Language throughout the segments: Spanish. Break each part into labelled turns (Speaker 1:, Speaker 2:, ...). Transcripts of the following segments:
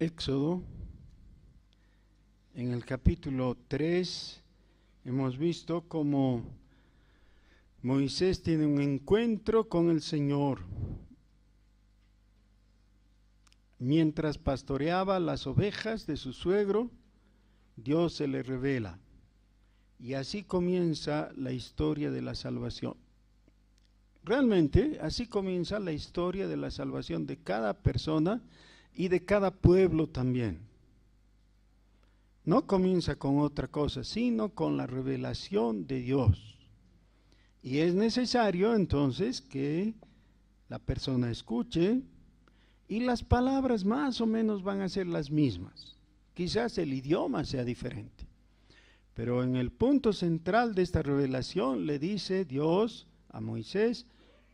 Speaker 1: Éxodo, en el capítulo 3, hemos visto cómo Moisés tiene un encuentro con el Señor. Mientras pastoreaba las ovejas de su suegro, Dios se le revela. Y así comienza la historia de la salvación. Realmente, así comienza la historia de la salvación de cada persona y de cada pueblo también. No comienza con otra cosa, sino con la revelación de Dios. Y es necesario entonces que la persona escuche, y las palabras más o menos van a ser las mismas. Quizás el idioma sea diferente. Pero en el punto central de esta revelación le dice Dios a Moisés: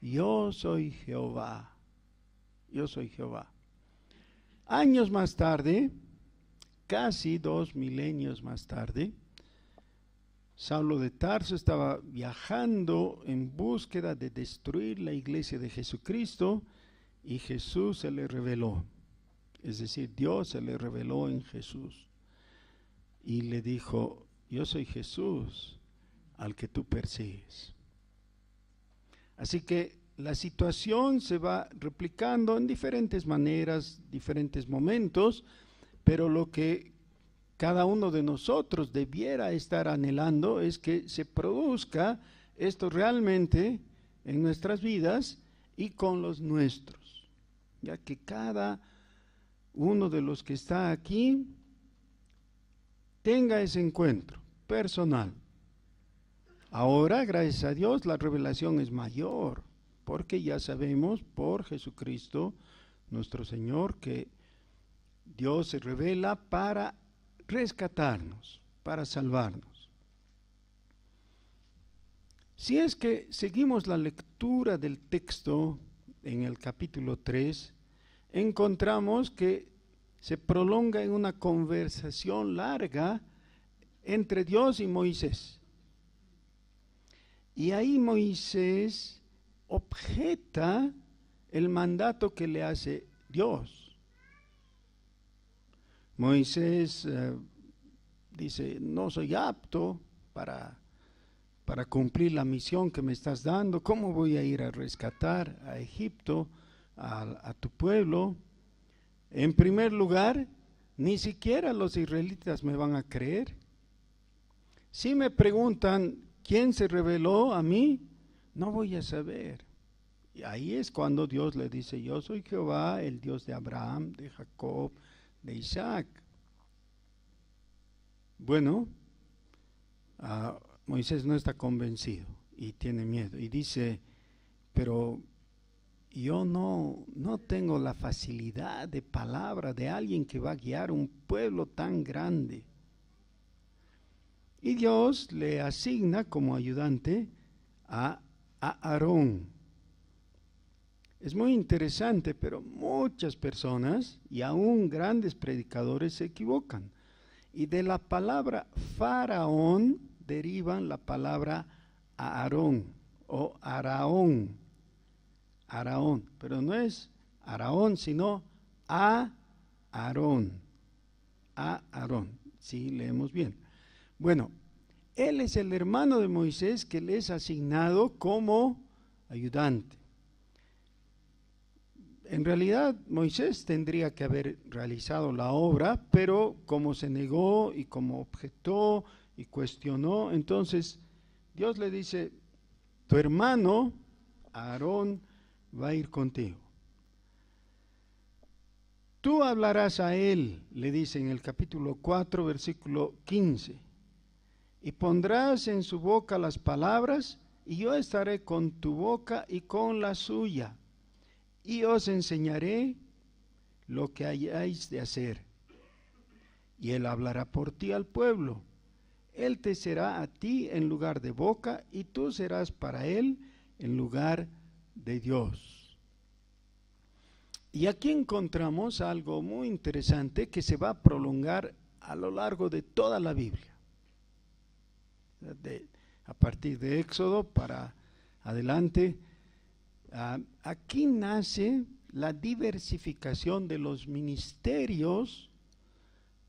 Speaker 1: yo soy Jehová, yo soy Jehová. Años más tarde, casi 2 milenios más tarde, Saulo de Tarso estaba viajando en búsqueda de destruir la iglesia de Jesucristo, y Jesús se le reveló. Es decir, Dios se le reveló en Jesús y le dijo: yo soy Jesús al que tú persigues. Así que la situación se va replicando en diferentes maneras, diferentes momentos, pero lo que cada uno de nosotros debiera estar anhelando es que se produzca esto realmente en nuestras vidas y con los nuestros, ya que cada uno de los que está aquí tenga ese encuentro personal. Ahora, gracias a Dios, la revelación es mayor, porque ya sabemos por Jesucristo nuestro Señor que Dios se revela para rescatarnos, para salvarnos. Si es que seguimos la lectura del texto en el capítulo 3, encontramos que se prolonga en una conversación larga entre Dios y Moisés. Y ahí Moisés objeta el mandato que le hace Dios. Moisés dice: no soy apto para cumplir la misión que me estás dando. ¿Cómo voy a ir a rescatar a Egipto, a tu pueblo? En primer lugar, ni siquiera los israelitas me van a creer. Si me preguntan quién se reveló a mí, no voy a saber. Y ahí es cuando Dios le dice: yo soy Jehová, el Dios de Abraham, de Jacob, de Isaac. Bueno, Moisés no está convencido y tiene miedo y dice: pero yo no tengo la facilidad de palabra de alguien que va a guiar un pueblo tan grande. Y Dios le asigna como ayudante a Aarón. Es muy interesante, pero muchas personas y aún grandes predicadores se equivocan. Y de la palabra faraón derivan la palabra Aarón o Araón. Araón, pero no es Araón, sino Aarón. Aarón, si leemos bien. Bueno, él es el hermano de Moisés que le es asignado como ayudante. En realidad, Moisés tendría que haber realizado la obra, pero como se negó y como objetó y cuestionó, entonces Dios le dice: tu hermano Aarón va a ir contigo. Tú hablarás a él, le dice en el capítulo 4, versículo 15, y pondrás en su boca las palabras, y yo estaré con tu boca y con la suya, y os enseñaré lo que hayáis de hacer. Y él hablará por ti al pueblo. Él te será a ti en lugar de boca, y tú serás para él en lugar de Dios. Y aquí encontramos algo muy interesante que se va a prolongar a lo largo de toda la Biblia. A partir de Éxodo para adelante, aquí nace la diversificación de los ministerios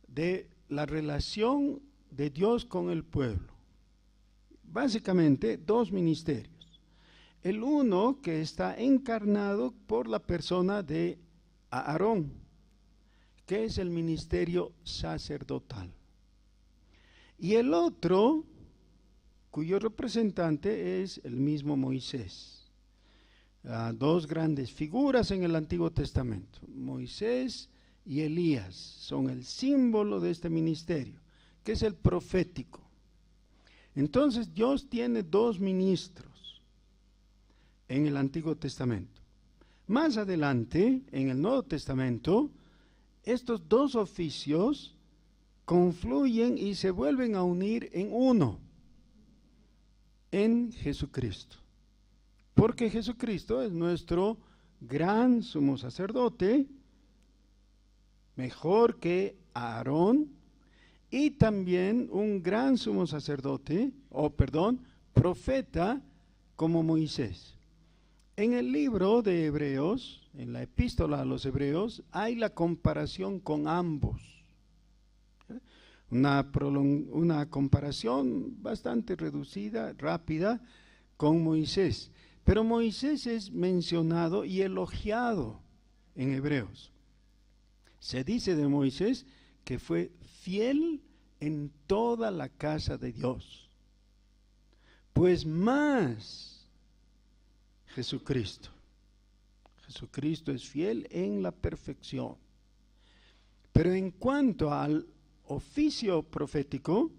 Speaker 1: de la relación de Dios con el pueblo. Básicamente, dos ministerios. El uno que está encarnado por la persona de Aarón, que es el ministerio sacerdotal. Y el otro, cuyo representante es el mismo Moisés. Dos grandes figuras en el Antiguo Testamento, Moisés y Elías, son el símbolo de este ministerio, que es el profético. Entonces Dios tiene dos ministros en el Antiguo Testamento. Más adelante, en el Nuevo Testamento, estos dos oficios confluyen y se vuelven a unir en uno, en Jesucristo. Porque Jesucristo es nuestro gran sumo sacerdote, mejor que Aarón, y también un gran sumo sacerdote, profeta como Moisés. En el libro de Hebreos, en la epístola a los Hebreos, hay la comparación con ambos. Una comparación bastante reducida, rápida, con Moisés. Pero Moisés es mencionado y elogiado en Hebreos. Se dice de Moisés que fue fiel en toda la casa de Dios. Pues más Jesucristo. Jesucristo es fiel en la perfección. Pero en cuanto al oficio profético,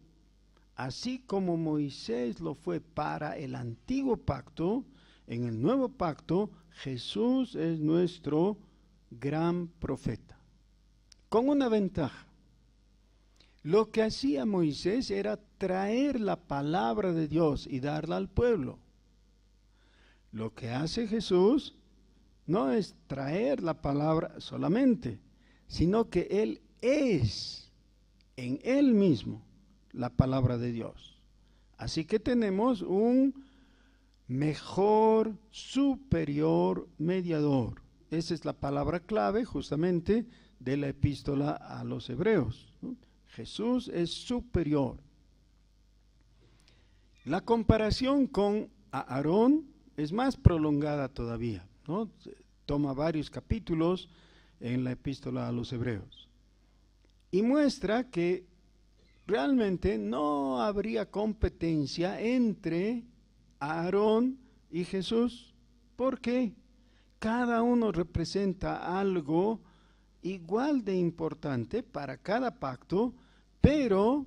Speaker 1: así como Moisés lo fue para el antiguo pacto, en el nuevo pacto, Jesús es nuestro gran profeta. Con una ventaja. Lo que hacía Moisés era traer la palabra de Dios y darla al pueblo. Lo que hace Jesús no es traer la palabra solamente, sino que Él es en Él mismo la palabra de Dios. Así que tenemos un mejor, superior mediador. Esa es la palabra clave justamente de la epístola a los Hebreos, ¿no? Jesús es superior. La comparación con Aarón es más prolongada todavía, ¿no? Toma varios capítulos en la epístola a los Hebreos y muestra que realmente no habría competencia entre Aarón y Jesús, porque cada uno representa algo igual de importante para cada pacto, pero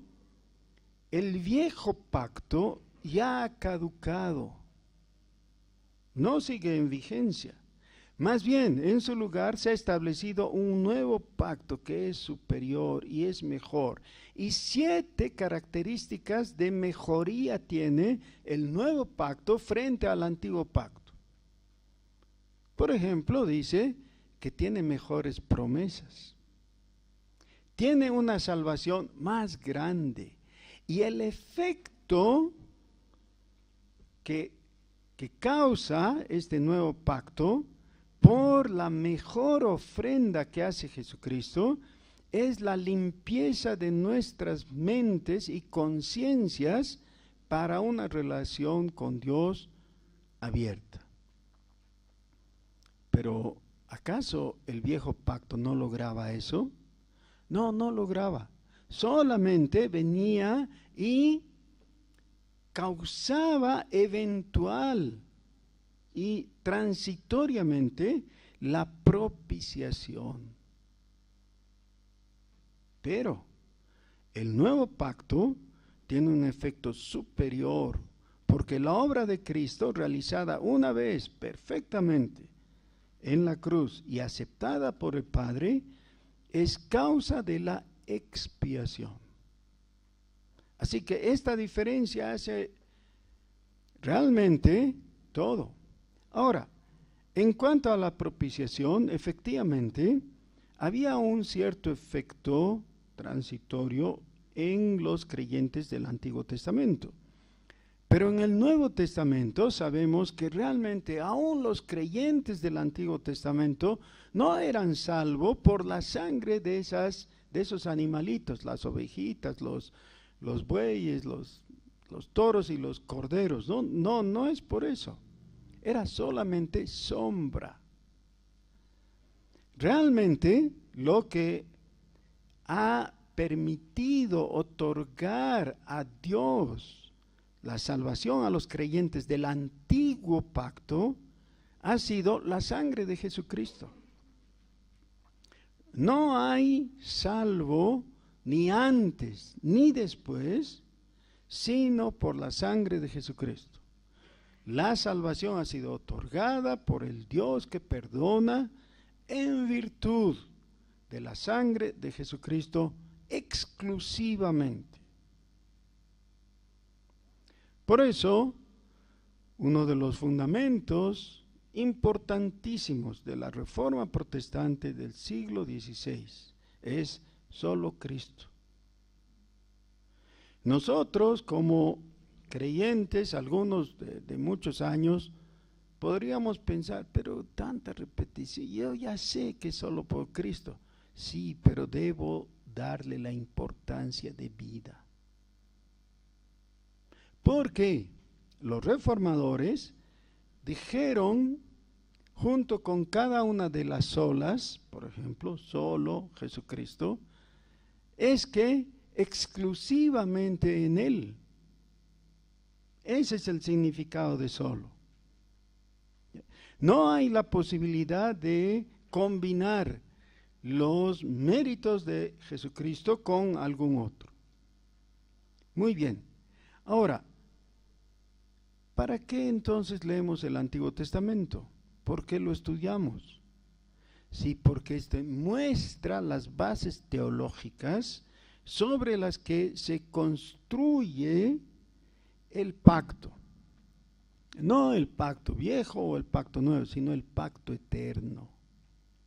Speaker 1: el viejo pacto ya ha caducado, no sigue en vigencia. Más bien, en su lugar se ha establecido un nuevo pacto que es superior y es mejor. Y 7 características de mejoría tiene el nuevo pacto frente al antiguo pacto. Por ejemplo, dice que tiene mejores promesas. Tiene una salvación más grande. Y el efecto que causa este nuevo pacto por la mejor ofrenda que hace Jesucristo es la limpieza de nuestras mentes y conciencias para una relación con Dios abierta. Pero, ¿acaso el viejo pacto no lograba eso? No, no lograba. Solamente venía y causaba eventual y transitoriamente la propiciación. Pero el nuevo pacto tiene un efecto superior, porque la obra de Cristo, realizada una vez perfectamente en la cruz y aceptada por el Padre, es causa de la expiación. Así que esta diferencia hace realmente todo. Ahora, en cuanto a la propiciación, efectivamente, había un cierto efecto transitorio en los creyentes del Antiguo Testamento. Pero en el Nuevo Testamento sabemos que realmente aún los creyentes del Antiguo Testamento no eran salvos por la sangre de esos animalitos, las ovejitas, los bueyes, los toros y los corderos. No es por eso. Era solamente sombra. Realmente lo que ha permitido otorgar a Dios la salvación a los creyentes del antiguo pacto ha sido la sangre de Jesucristo. No hay salvo ni antes ni después, sino por la sangre de Jesucristo. La salvación ha sido otorgada por el Dios que perdona en virtud de la sangre de Jesucristo exclusivamente. Por eso, uno de los fundamentos importantísimos de la Reforma Protestante del siglo XVI es solo Cristo. Nosotros, como creyentes, algunos de muchos años, podríamos pensar, pero tanta repetición, yo ya sé que solo por Cristo. Sí, pero debo darle la importancia de vida. Porque los reformadores dijeron, junto con cada una de las solas, por ejemplo, solo Jesucristo, es que exclusivamente en Él. Ese es el significado de solo. No hay la posibilidad de combinar los méritos de Jesucristo con algún otro. Muy bien. Ahora, ¿para qué entonces leemos el Antiguo Testamento? ¿Por qué lo estudiamos? Sí, porque este muestra las bases teológicas sobre las que se construye el pacto. No el pacto viejo o el pacto nuevo, sino el pacto eterno.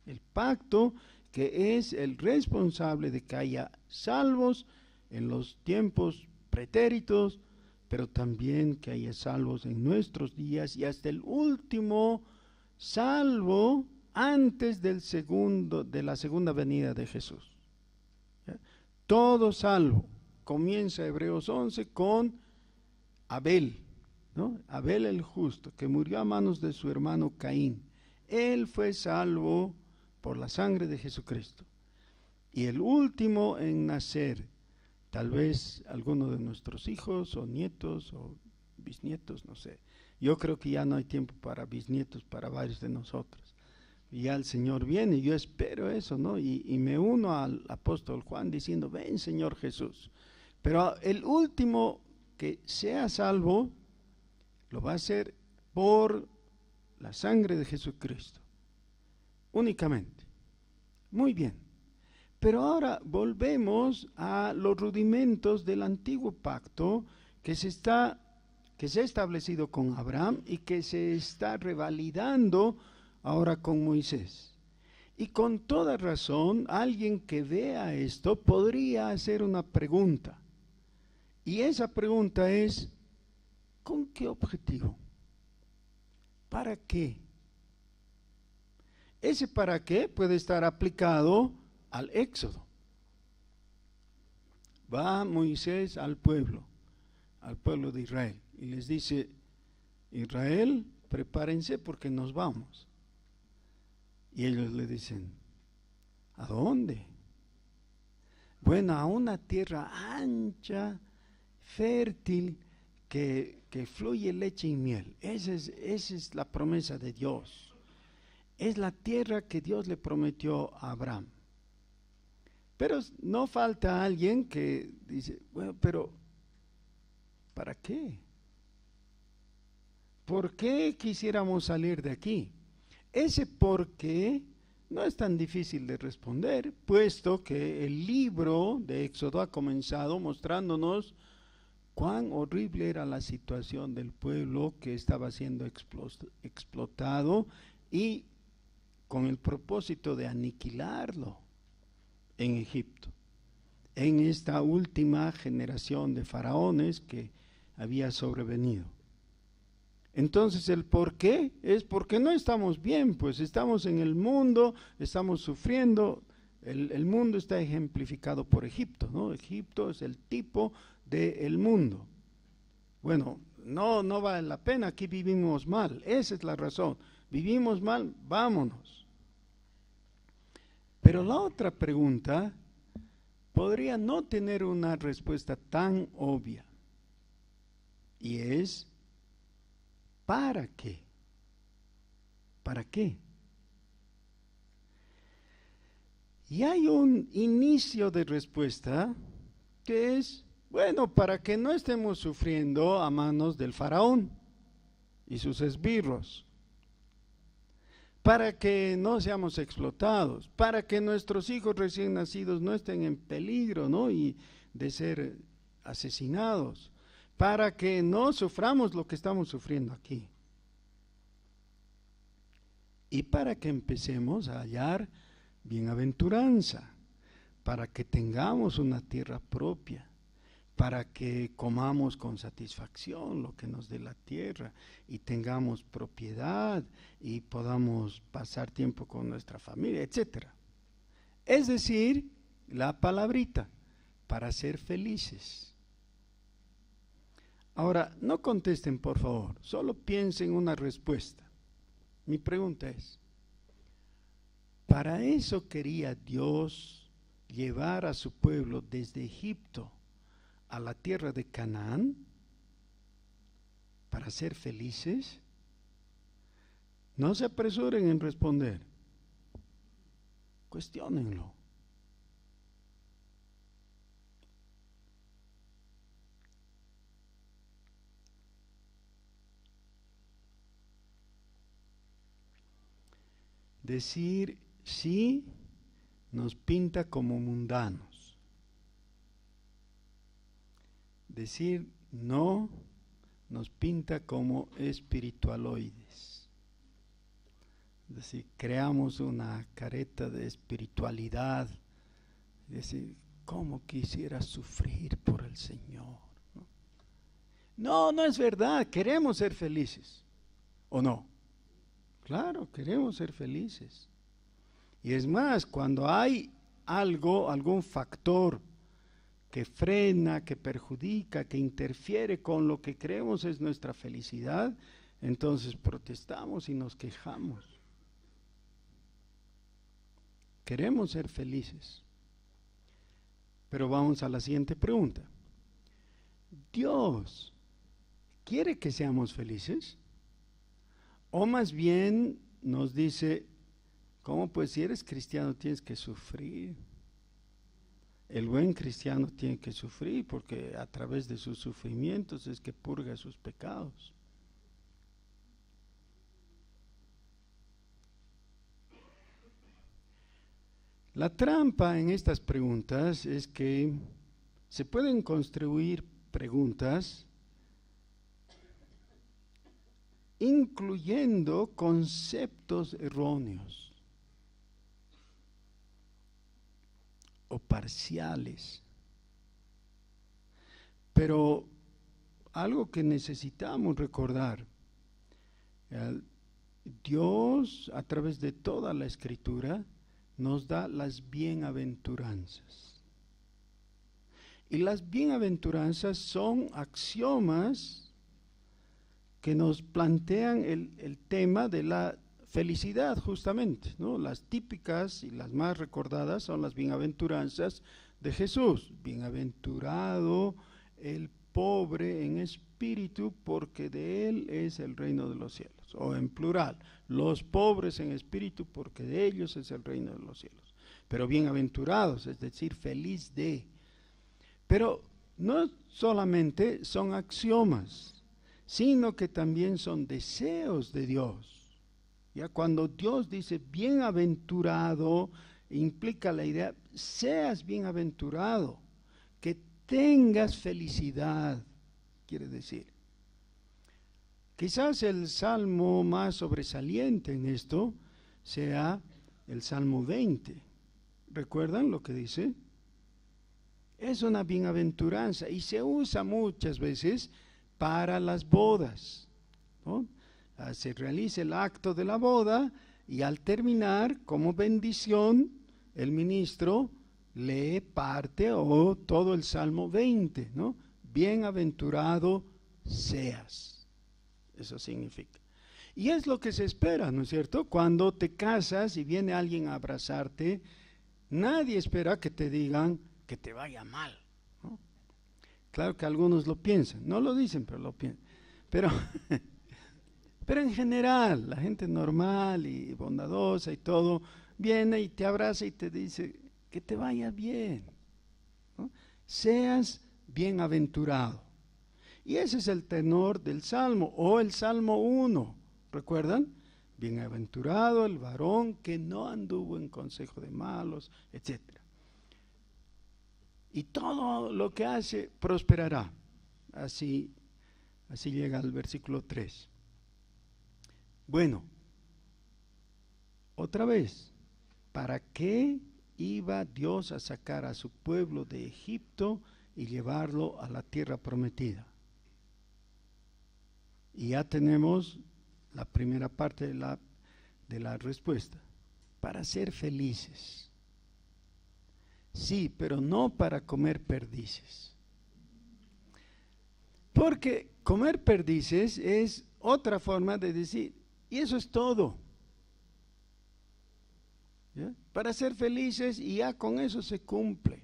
Speaker 1: El pacto que es el responsable de que haya salvos en los tiempos pretéritos, pero también que haya salvos en nuestros días y hasta el último salvo antes de la segunda venida de Jesús. ¿Ya? Todo salvo. Comienza Hebreos 11 con Abel, ¿no? Abel el justo, que murió a manos de su hermano Caín. Él fue salvo por la sangre de Jesucristo. Y el último en nacer, tal vez alguno de nuestros hijos o nietos o bisnietos, no sé. Yo creo que ya no hay tiempo para bisnietos, para varios de nosotros. Y ya el Señor viene, yo espero eso, ¿no? Y me uno al apóstol Juan diciendo, ven Señor Jesús. Pero el último que sea salvo, lo va a hacer por la sangre de Jesucristo. Únicamente. Muy bien. Pero ahora volvemos a los rudimentos del antiguo pacto que se ha establecido con Abraham y que se está revalidando ahora con Moisés. Y con toda razón, alguien que vea esto podría hacer una pregunta. Y esa pregunta es, ¿con qué objetivo? ¿Para qué? Ese para qué puede estar aplicado al Éxodo. Va Moisés al pueblo de Israel, y les dice, Israel, prepárense porque nos vamos. Y ellos le dicen, ¿a dónde? Bueno, a una tierra ancha, fértil, que fluye leche y miel. Esa es la promesa de Dios. Es la tierra que Dios le prometió a Abraham. Pero no falta alguien que dice, bueno, pero ¿para qué? ¿Por qué quisiéramos salir de aquí? Ese por qué no es tan difícil de responder, puesto que el libro de Éxodo ha comenzado mostrándonos cuán horrible era la situación del pueblo que estaba siendo explotado y con el propósito de aniquilarlo en Egipto, en esta última generación de faraones que había sobrevenido. Entonces el por qué es porque no estamos bien, pues estamos en el mundo, estamos sufriendo. El mundo está ejemplificado por Egipto, ¿no? Egipto es el tipo del mundo. Bueno, no vale la pena, aquí vivimos mal, esa es la razón. Vivimos mal, vámonos. Pero la otra pregunta podría no tener una respuesta tan obvia. Y es, ¿para qué? ¿Para qué? Y hay un inicio de respuesta que es, bueno, para que no estemos sufriendo a manos del faraón y sus esbirros, para que no seamos explotados, para que nuestros hijos recién nacidos no estén en peligro, ¿no? Y de ser asesinados, para que no suframos lo que estamos sufriendo aquí. Y para que empecemos a hallar bienaventuranza, para que tengamos una tierra propia, para que comamos con satisfacción lo que nos dé la tierra y tengamos propiedad y podamos pasar tiempo con nuestra familia, etc. Es decir, la palabrita, para ser felices. Ahora, no contesten por favor, solo piensen una respuesta. Mi pregunta es, ¿para eso quería Dios llevar a su pueblo desde Egipto a la tierra de Canaán? ¿Para ser felices? No se apresuren en responder. Cuestiónenlo. Decir sí nos pinta como mundanos. Decir no nos pinta como espiritualoides. Es decir, creamos una careta de espiritualidad. Es decir, ¿cómo quisiera sufrir por el Señor? No es verdad, queremos ser felices. ¿O no? Claro, queremos ser felices. Y es más, cuando hay algún factor que frena, que perjudica, que interfiere con lo que creemos es nuestra felicidad, entonces protestamos y nos quejamos. Queremos ser felices. Pero vamos a la siguiente pregunta. ¿Dios quiere que seamos felices? O más bien nos dice, ¿cómo pues si eres cristiano tienes que sufrir? El buen cristiano tiene que sufrir porque a través de sus sufrimientos es que purga sus pecados. La trampa en estas preguntas es que se pueden construir preguntas incluyendo conceptos erróneos o parciales. Pero algo que necesitamos recordar, Dios a través de toda la Escritura nos da las bienaventuranzas. Y las bienaventuranzas son axiomas que nos plantean el tema de la felicidad justamente, ¿no? Las típicas y las más recordadas son las bienaventuranzas de Jesús. Bienaventurado el pobre en espíritu, porque de él es el reino de los cielos. O en plural, los pobres en espíritu, porque de ellos es el reino de los cielos. Pero bienaventurados, es decir, feliz de. Pero no solamente son axiomas, sino que también son deseos de Dios. Ya cuando Dios dice bienaventurado, implica la idea, seas bienaventurado, que tengas felicidad, quiere decir. Quizás el salmo más sobresaliente en esto sea el Salmo 20. ¿Recuerdan lo que dice? Es una bienaventuranza y se usa muchas veces para las bodas, ¿no? Se realiza el acto de la boda y al terminar, como bendición, el ministro lee parte o todo el Salmo 20, ¿no? Bienaventurado seas. Eso significa. Y es lo que se espera, ¿no es cierto? Cuando te casas y viene alguien a abrazarte, nadie espera que te digan que te vaya mal, ¿no? Claro que algunos lo piensan, no lo dicen, pero lo piensan. Pero en general, la gente normal y bondadosa y todo, viene y te abraza y te dice que te vaya bien, ¿no? Seas bienaventurado. Y ese es el tenor del Salmo, o el Salmo 1, ¿recuerdan? Bienaventurado el varón que no anduvo en consejo de malos, etc. Y todo lo que hace prosperará. Así llega al versículo 3. Bueno, otra vez, ¿para qué iba Dios a sacar a su pueblo de Egipto y llevarlo a la tierra prometida? Y ya tenemos la primera parte de la respuesta. Para ser felices. Sí, pero no para comer perdices. Porque comer perdices es otra forma de decir, y eso es todo. ¿Ya? Para ser felices y ya con eso se cumple.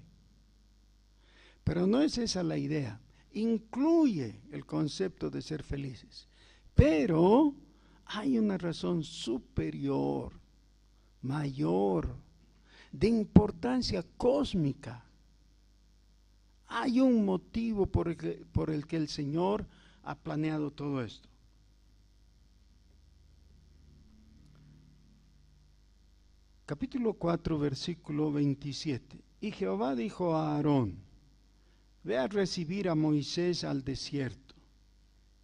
Speaker 1: Pero no es esa la idea. Incluye el concepto de ser felices. Pero hay una razón superior, mayor, de importancia cósmica. Hay un motivo por el que el Señor ha planeado todo esto. Capítulo 4, versículo 27. Y Jehová dijo a Aarón: ve a recibir a Moisés al desierto.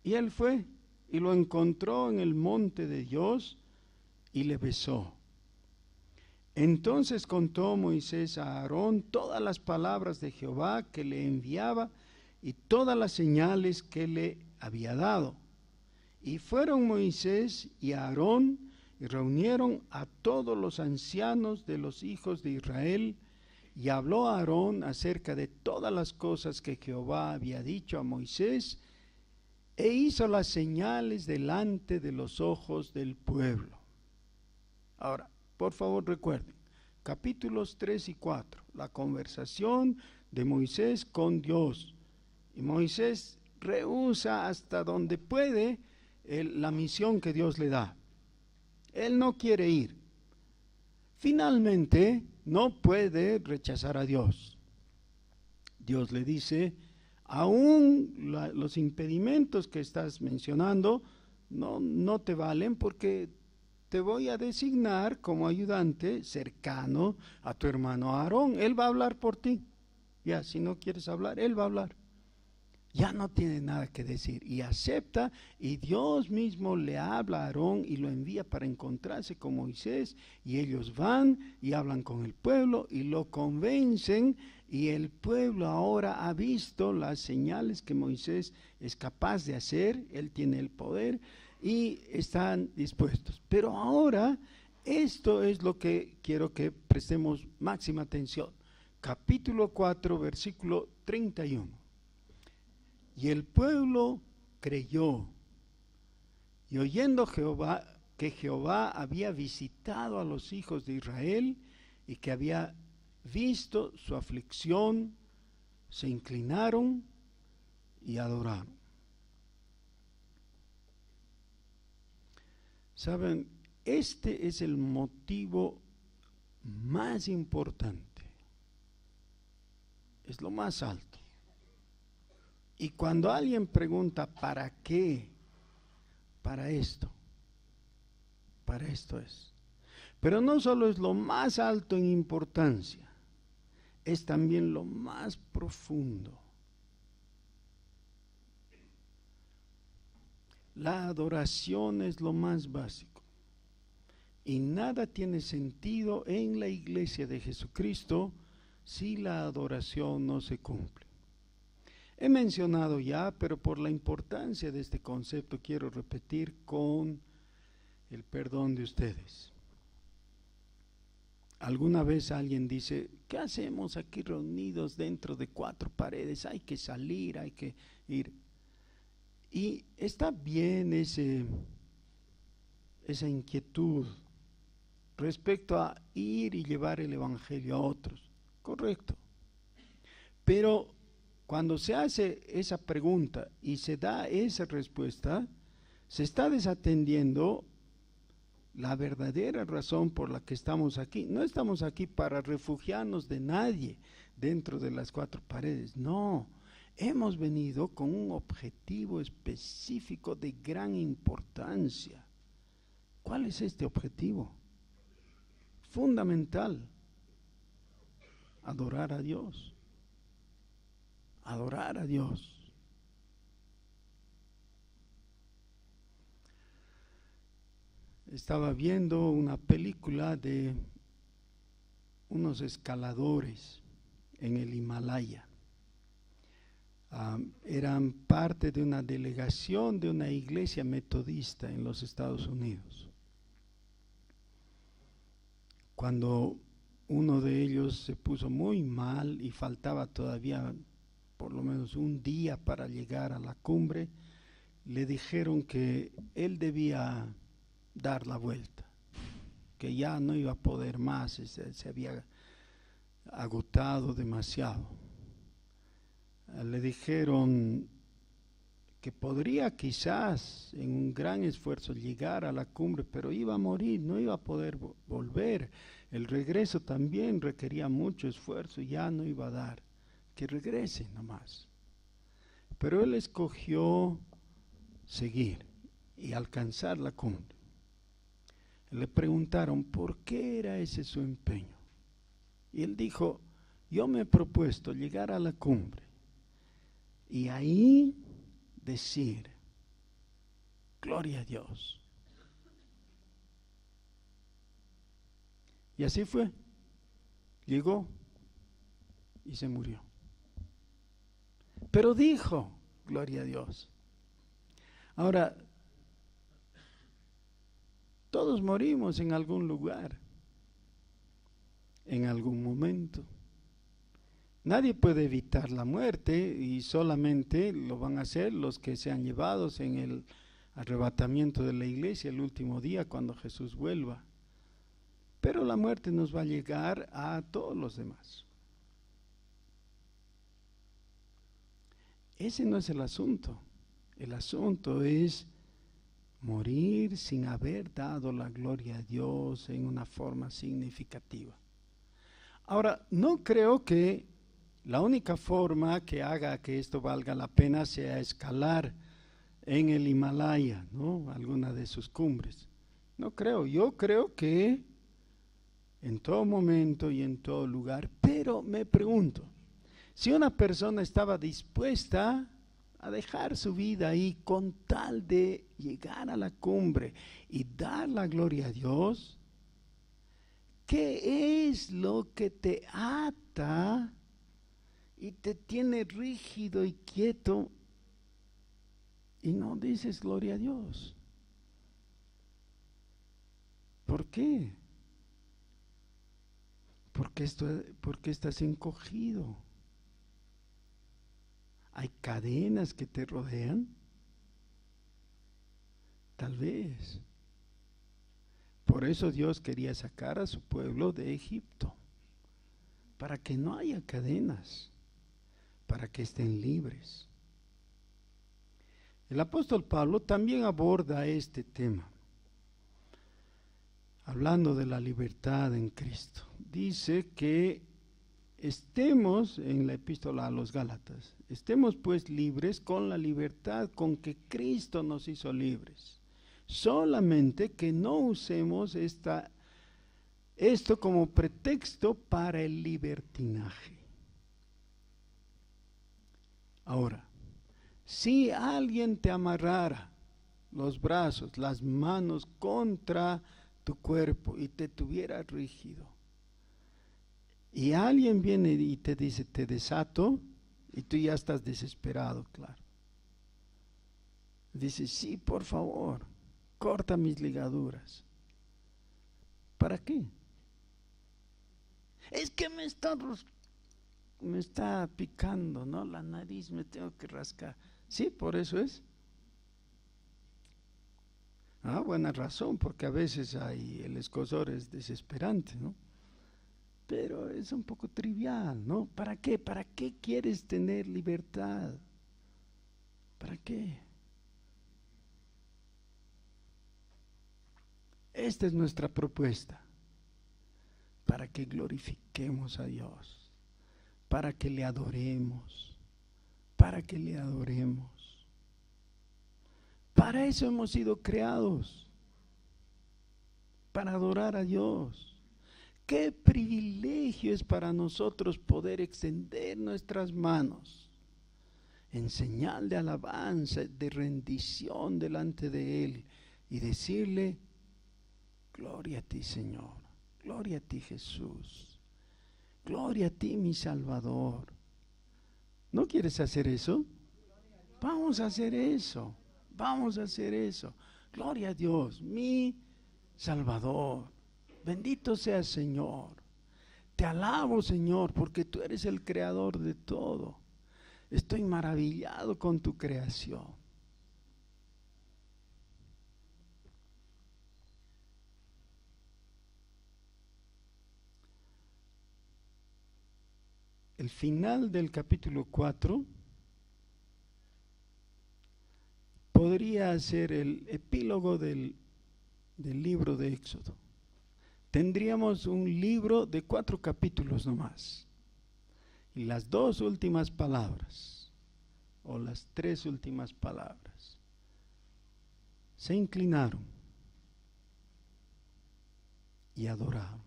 Speaker 1: Y él fue y lo encontró en el monte de Dios y le besó. Entonces contó Moisés a Aarón todas las palabras de Jehová que le enviaba y todas las señales que le había dado. Y fueron Moisés y Aarón y reunieron a todos los ancianos de los hijos de Israel, y habló a Aarón acerca de todas las cosas que Jehová había dicho a Moisés, e hizo las señales delante de los ojos del pueblo. Ahora, por favor recuerden, capítulos 3 y 4, la conversación de Moisés con Dios. Y Moisés rehúsa hasta donde puede la misión que Dios le da. Él no quiere ir. Finalmente, no puede rechazar a Dios. Dios le dice: aún los impedimentos que estás mencionando no te valen, porque te voy a designar como ayudante cercano a tu hermano Aarón. Él va a hablar por ti. Ya, si no quieres hablar, él va a hablar. Ya no tiene nada que decir y acepta, y Dios mismo le habla a Aarón y lo envía para encontrarse con Moisés, y ellos van y hablan con el pueblo y lo convencen, y el pueblo ahora ha visto las señales que Moisés es capaz de hacer. Él tiene el poder y están dispuestos. Pero ahora esto es lo que quiero que prestemos máxima atención. Capítulo 4, versículo 31. Y el pueblo creyó, y oyendo que Jehová había visitado a los hijos de Israel y que había visto su aflicción, se inclinaron y adoraron. Saben, este es el motivo más importante, es lo más alto. Y cuando alguien pregunta ¿para qué? Para esto es. Pero no solo es lo más alto en importancia, es también lo más profundo. La adoración es lo más básico. Y nada tiene sentido en la iglesia de Jesucristo si la adoración no se cumple. He mencionado ya, pero por la importancia de este concepto quiero repetir con el perdón de ustedes. Alguna vez alguien dice, ¿qué hacemos aquí reunidos dentro de 4 paredes? Hay que salir, hay que ir. Y está bien esa inquietud respecto a ir y llevar el evangelio a otros, correcto. Pero cuando se hace esa pregunta y se da esa respuesta, se está desatendiendo la verdadera razón por la que estamos aquí. No estamos aquí para refugiarnos de nadie dentro de las 4 paredes, no. Hemos venido con un objetivo específico de gran importancia. ¿Cuál es este objetivo? Fundamental. Adorar a Dios. Adorar a Dios. Estaba viendo una película de unos escaladores en el Himalaya. Eran parte de una delegación de una iglesia metodista en los Estados Unidos. Cuando uno de ellos se puso muy mal y faltaba todavía por lo menos un día para llegar a la cumbre, le dijeron que él debía dar la vuelta, que ya no iba a poder más, se había agotado demasiado. Le dijeron que podría quizás en un gran esfuerzo llegar a la cumbre, pero iba a morir, no iba a poder volver. El regreso también requería mucho esfuerzo, ya no iba a dar, que regrese nomás. Pero él escogió seguir y alcanzar la cumbre. Le preguntaron por qué era ese su empeño. Y él dijo, yo me he propuesto llegar a la cumbre y ahí decir, gloria a Dios. Y así fue. Llegó y se murió. Pero dijo, gloria a Dios. Ahora, todos morimos en algún lugar, en algún momento. Nadie puede evitar la muerte y solamente lo van a hacer los que sean llevados en el arrebatamiento de la iglesia el último día cuando Jesús vuelva. Pero la muerte nos va a llegar a todos los demás. Ese no es el asunto. El asunto es morir sin haber dado la gloria a Dios en una forma significativa. Ahora, no creo que la única forma que haga que esto valga la pena sea escalar en el Himalaya, ¿no? Alguna de sus cumbres. No creo, yo creo que en todo momento y en todo lugar, pero me pregunto, si una persona estaba dispuesta a dejar su vida ahí con tal de llegar a la cumbre y dar la gloria a Dios, ¿qué es lo que te ata y te tiene rígido y quieto y no dices gloria a Dios? ¿Por qué? Porque estás encogido. ¿Hay cadenas que te rodean? Tal vez. Por eso Dios quería sacar a su pueblo de Egipto, para que no haya cadenas, para que estén libres. El apóstol Pablo también aborda este tema, hablando de la libertad en Cristo. Dice que estemos, en la epístola a los Gálatas, estemos pues libres con la libertad con que Cristo nos hizo libres. Solamente que no usemos esto como pretexto para el libertinaje. Ahora, si alguien te amarrara los brazos, las manos contra tu cuerpo y te tuviera rígido, y alguien viene y te dice, te desato, Y tú ya estás desesperado, claro. Dices, sí, por favor, corta mis ligaduras. ¿Para qué? Es que me está picando, ¿no? La nariz, me tengo que rascar. Sí, por eso es. Ah, buena razón, porque a veces el escozor es desesperante, ¿no? Pero es un poco trivial, ¿no? ¿Para qué? ¿Para qué quieres tener libertad? ¿Para qué? Esta es nuestra propuesta, para que glorifiquemos a Dios, para que le adoremos, para que le adoremos. Para eso hemos sido creados, para adorar a Dios. Qué privilegio es para nosotros poder extender nuestras manos en señal de alabanza, de rendición delante de Él y decirle: gloria a ti, Señor, gloria a ti, Jesús, gloria a ti, mi Salvador. ¿No quieres hacer eso? Vamos a hacer eso, vamos a hacer eso. Gloria a Dios, mi Salvador. Bendito seas, Señor. Te alabo, Señor, porque tú eres el creador de todo. Estoy maravillado con tu creación. El final del capítulo 4 podría ser el epílogo del libro de Éxodo. Tendríamos un libro de 4 capítulos nomás. Y las 2 últimas palabras, o las 3 últimas palabras, se inclinaron y adoraron.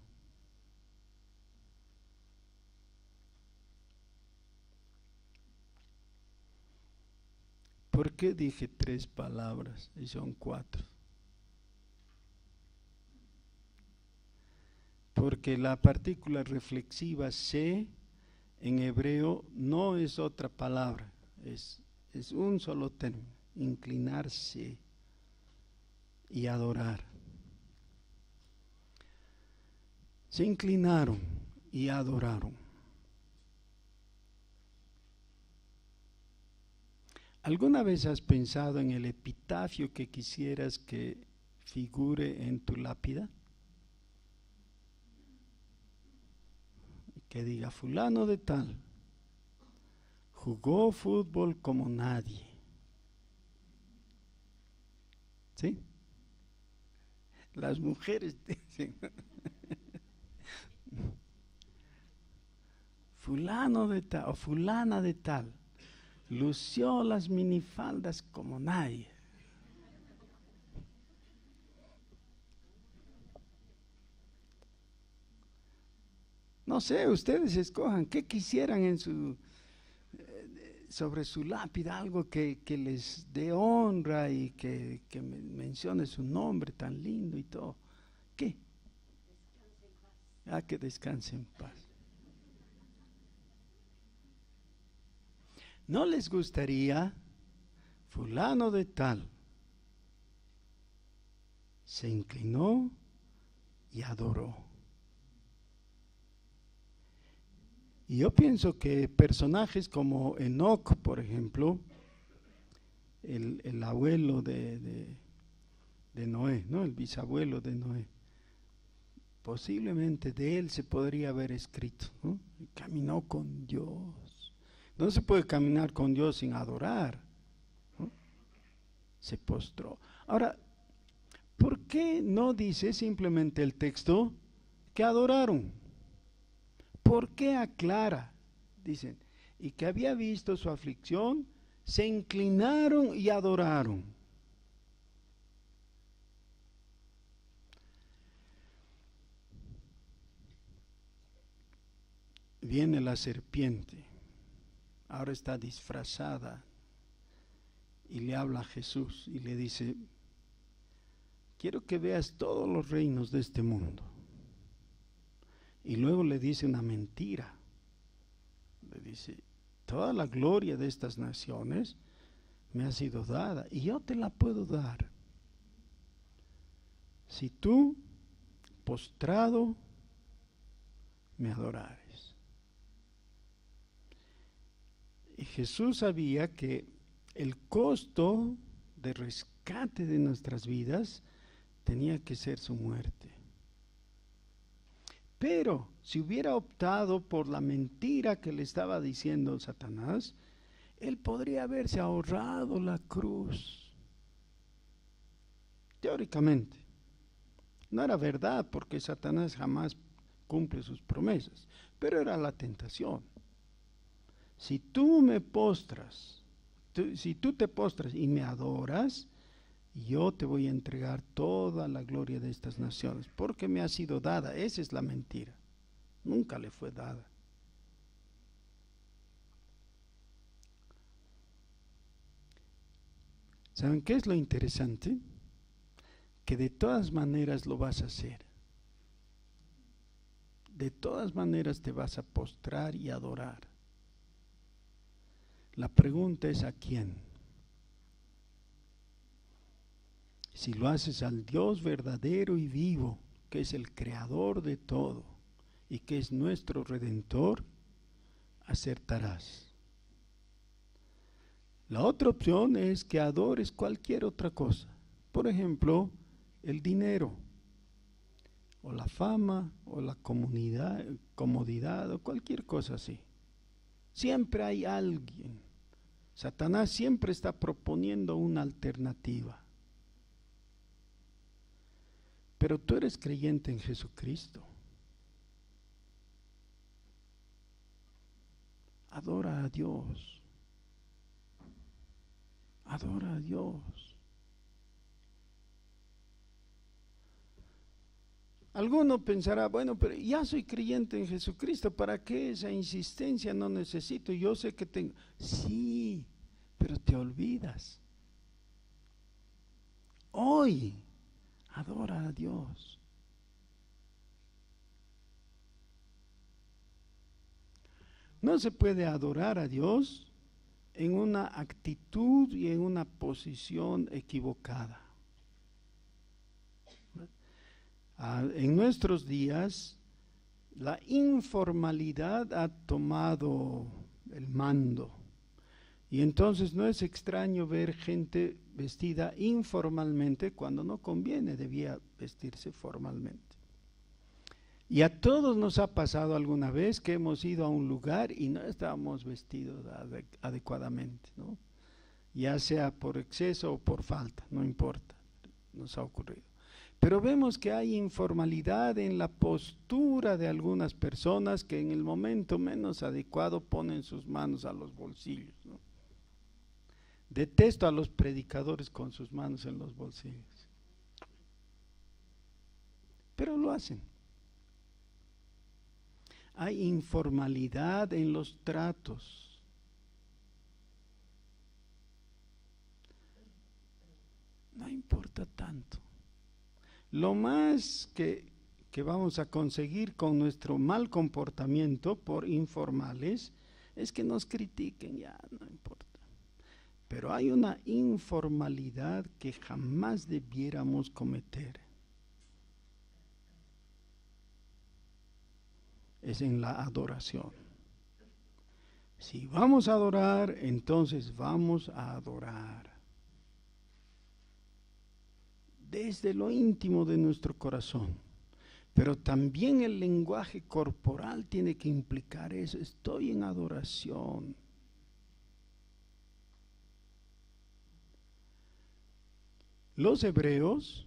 Speaker 1: ¿Por qué dije 3 palabras y son 4? Porque la partícula reflexiva se en hebreo no es otra palabra, es un solo término: inclinarse y adorar. Se inclinaron y adoraron. ¿Alguna vez has pensado en el epitafio que quisieras que figure en tu lápida? Que diga: fulano de tal jugó fútbol como nadie. ¿Sí? Las mujeres dicen: fulano de tal o fulana de tal lució las minifaldas como nadie. No sé, ustedes escojan qué quisieran en sobre su lápida, algo que les dé honra y que mencione su nombre tan lindo y todo. ¿Qué? Que descanse en paz. ¿No les gustaría: fulano de tal se inclinó y adoró? Y yo pienso que personajes como Enoc, por ejemplo, el abuelo de Noé, ¿no? El bisabuelo de Noé, posiblemente de él se podría haber escrito, ¿no? Caminó con Dios. No se puede caminar con Dios sin adorar, ¿no? Se postró. Ahora, ¿por qué no dice simplemente el texto que adoraron? ¿Por qué aclara? Dicen: y que había visto su aflicción, se inclinaron y adoraron. Viene la serpiente, ahora está disfrazada, y le habla a Jesús y le dice: quiero que veas todos los reinos de este mundo. Y luego le dice una mentira. Le dice: Toda la gloria de estas naciones me ha sido dada y yo te la puedo dar. Si tú, postrado, me adorares. Y Jesús sabía que el costo de rescate de nuestras vidas tenía que ser su muerte. Pero si hubiera optado por la mentira que le estaba diciendo Satanás, él podría haberse ahorrado la cruz. Teóricamente. No era verdad, porque Satanás jamás cumple sus promesas, pero era la tentación. Si tú me postras, si tú te postras y me adoras, yo te voy a entregar toda la gloria de estas naciones, porque me ha sido dada. Esa es la mentira. Nunca le fue dada. ¿Saben qué es lo interesante? Que de todas maneras lo vas a hacer. De todas maneras te vas a postrar y adorar. La pregunta es ¿a quién? Si lo haces al Dios verdadero y vivo, que es el creador de todo y que es nuestro redentor, acertarás. La otra opción es que adores cualquier otra cosa. Por ejemplo, el dinero, o la fama, o la comodidad, o cualquier cosa así. Siempre hay alguien. Satanás siempre está proponiendo una alternativa. Pero tú eres creyente en Jesucristo. Adora a Dios. Adora a Dios. Alguno pensará, bueno, pero ya soy creyente en Jesucristo, ¿para qué esa insistencia? No necesito, yo sé que tengo. Sí, pero te olvidas. Hoy, adora a Dios. No se puede adorar a Dios en una actitud y en una posición equivocada. En nuestros días, la informalidad ha tomado el mando. Y entonces no es extraño ver gente vestida informalmente cuando no conviene, debía vestirse formalmente. Y a todos nos ha pasado alguna vez que hemos ido a un lugar y no estábamos vestidos adecuadamente, ¿no? Ya sea por exceso o por falta, no importa, nos ha ocurrido. Pero vemos que hay informalidad en la postura de algunas personas que en el momento menos adecuado ponen sus manos a los bolsillos, ¿no? Detesto a los predicadores con sus manos en los bolsillos. Pero lo hacen. Hay informalidad en los tratos. No importa tanto. Lo más que vamos a conseguir con nuestro mal comportamiento por informales es que nos critiquen, ya no importa. Pero hay una informalidad que jamás debiéramos cometer. Es en la adoración. Si vamos a adorar, entonces vamos a adorar desde lo íntimo de nuestro corazón. Pero también el lenguaje corporal tiene que implicar eso. Estoy en adoración. Los hebreos,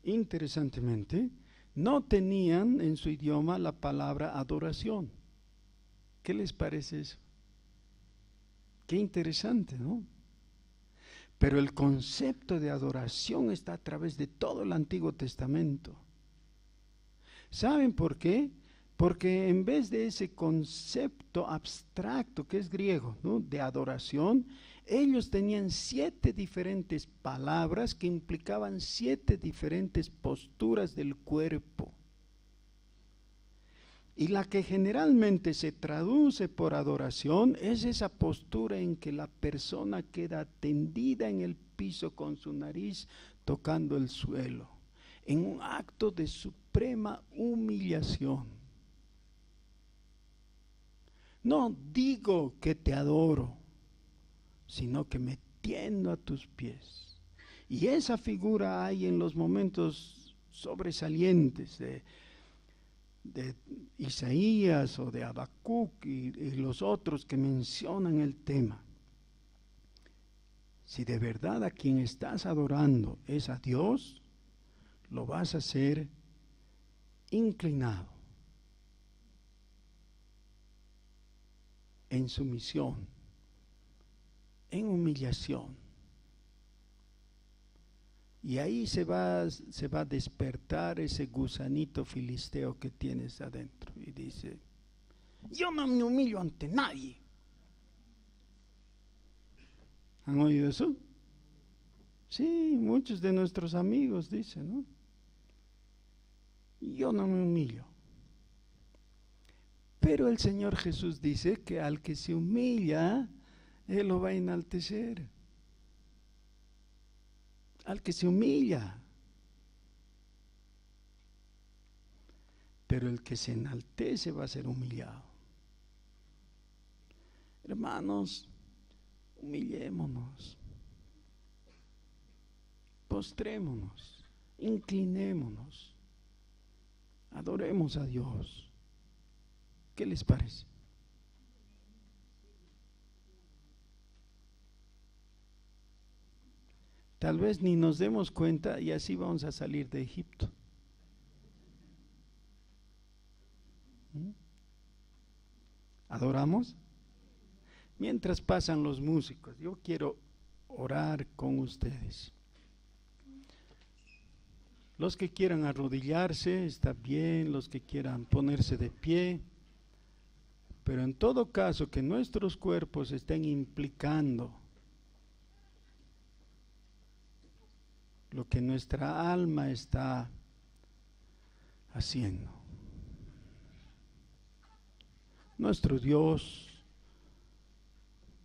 Speaker 1: interesantemente, no tenían en su idioma la palabra adoración. ¿Qué les parece eso? Qué interesante, ¿no? Pero el concepto de adoración está a través de todo el Antiguo Testamento. ¿Saben por qué? Porque en vez de ese concepto abstracto que es griego, ¿no?, de adoración, ellos tenían 7 diferentes palabras que implicaban 7 diferentes posturas del cuerpo. Y la que generalmente se traduce por adoración es esa postura en que la persona queda tendida en el piso con su nariz tocando el suelo, en un acto de suprema humillación. No digo que te adoro, sino que me tiendo a tus pies. Y esa figura hay en los momentos sobresalientes de Isaías o de Habacuc y los otros que mencionan el tema. Si de verdad a quien estás adorando es a Dios, lo vas a hacer inclinado, en sumisión, en humillación. Y ahí se va a despertar ese gusanito filisteo que tienes adentro. Y dice, yo no me humillo ante nadie. ¿Han oído eso? Sí, muchos de nuestros amigos dicen, ¿no? Yo no me humillo. Pero el Señor Jesús dice que al que se humilla, Él lo va a enaltecer. Al que se humilla. Pero el que se enaltece va a ser humillado. Hermanos, humillémonos, postrémonos, inclinémonos, adoremos a Dios. ¿Qué les parece? Tal vez ni nos demos cuenta y así vamos a salir de Egipto. ¿Adoramos? Mientras pasan los músicos, yo quiero orar con ustedes. Los que quieran arrodillarse, está bien, los que quieran ponerse de pie, pero en todo caso que nuestros cuerpos estén implicando lo que nuestra alma está haciendo. Nuestro Dios,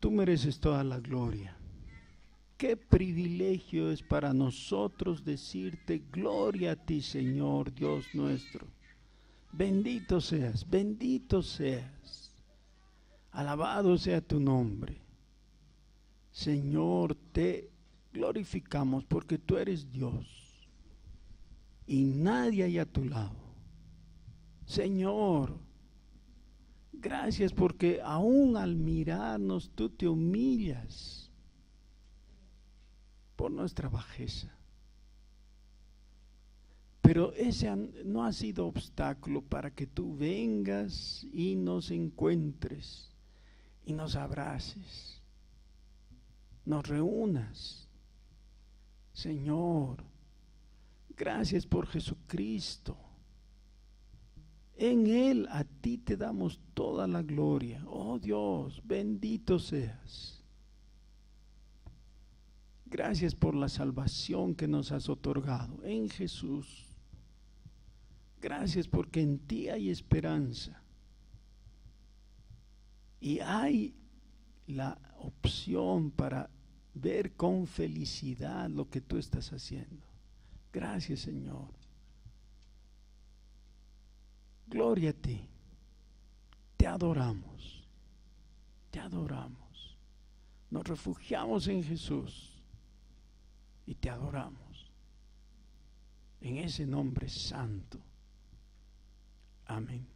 Speaker 1: tú mereces toda la gloria. Qué privilegio es para nosotros decirte gloria a ti, Señor Dios nuestro. Bendito seas, bendito seas. Alabado sea tu nombre. Señor, te glorificamos porque tú eres Dios y nadie hay a tu lado. Señor, gracias porque aún al mirarnos tú te humillas por nuestra bajeza. Pero ese no ha sido obstáculo para que tú vengas y nos encuentres y nos abraces, nos reúnas. Señor, gracias por Jesucristo. En Él a ti te damos toda la gloria. Oh Dios, bendito seas. Gracias por la salvación que nos has otorgado en Jesús. Gracias porque en ti hay esperanza. Y hay la opción para ver con felicidad lo que tú estás haciendo. Gracias, Señor. Gloria a ti. Te adoramos. Te adoramos. Nos refugiamos en Jesús y te adoramos. En ese nombre santo. Amén.